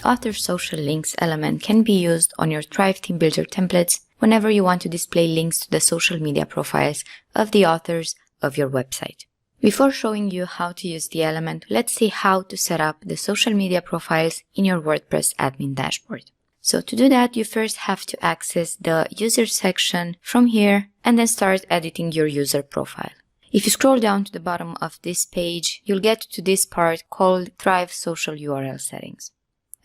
author social links element can be used on your Thrive Theme Builder templates whenever you want to display links to the social media profiles of the authors of your website. Before showing you how to use the element, let's see how to set up the social media profiles in your WordPress admin dashboard. So to do that, you first have to access the user section from here and then start editing your user profile. If you scroll down to the bottom of this page, you'll get to this part called Thrive Social URL Settings.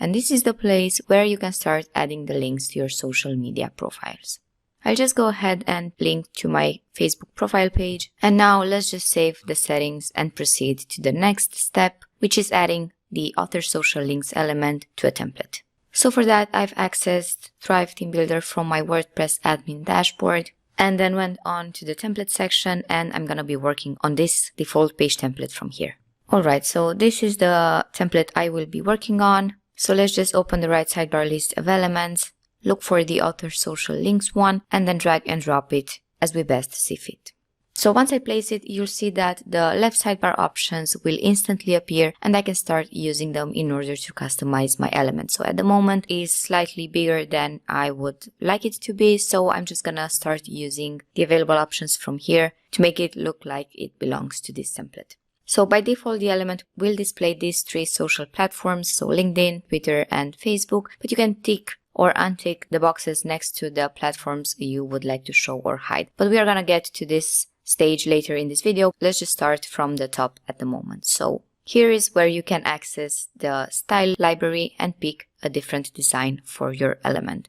And this is the place where you can start adding the links to your social media profiles. I'll just go ahead and link to my Facebook profile page. And now let's just save the settings and proceed to the next step, which is adding the author social links element to a template. So for that, I've accessed Thrive Theme Builder from my WordPress admin dashboard and then went on to the template section, and I'm going to be working on this default page template from here. Alright, so this is the template I will be working on. So let's just open the right sidebar list of elements, look for the author social links one, and then drag and drop it as we best see fit. So once I place it, you'll see that the left sidebar options will instantly appear and I can start using them in order to customize my element. So at the moment it's slightly bigger than I would like it to be. So I'm just gonna start using the available options from here to make it look like it belongs to this template. So by default, the element will display these three social platforms, so LinkedIn, Twitter, and Facebook, but you can tick or untick the boxes next to the platforms you would like to show or hide. But we are gonna get to this stage later in this video. Let's just start from the top at the moment. So here is where you can access the style library and pick a different design for your element.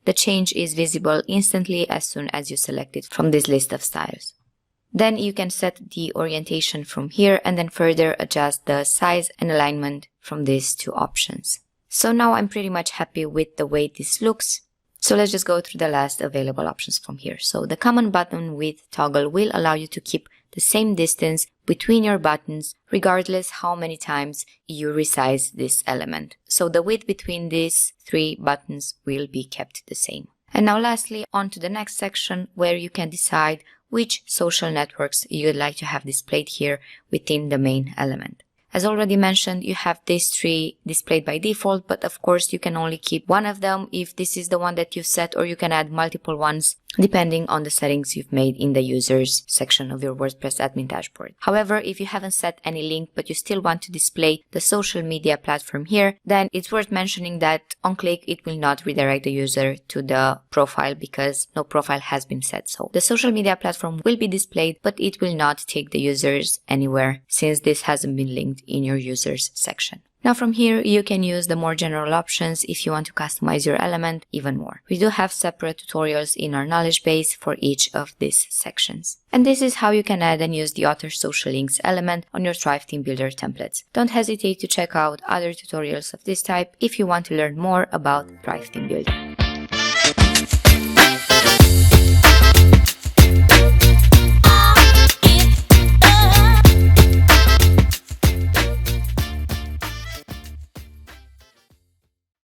The change is visible instantly as soon as you select it from this list of styles. Then you can set the orientation from here and then further adjust the size and alignment from these two options. So now I'm pretty much happy with the way this looks. So let's just go through the last available options from here. So the command button width toggle will allow you to keep the same distance between your buttons regardless how many times you resize this element. So the width between these three buttons will be kept the same. And now lastly, on to the next section where you can decide which social networks you'd like to have displayed here within the main element. As already mentioned, you have these three displayed by default, but of course you can only keep one of them if this is the one that you've set, or you can add multiple ones depending on the settings you've made in the users section of your WordPress admin dashboard. However, if you haven't set any link but you still want to display the social media platform here, then it's worth mentioning that on click it will not redirect the user to the profile because no profile has been set. So the social media platform will be displayed, but it will not take the users anywhere since this hasn't been linked in your users section. Now from here, you can use the more general options if you want to customize your element even more. We do have separate tutorials in our knowledge base for each of these sections. And this is how you can add and use the author social links element on your Thrive Theme Builder templates. Don't hesitate to check out other tutorials of this type if you want to learn more about Thrive Theme Builder.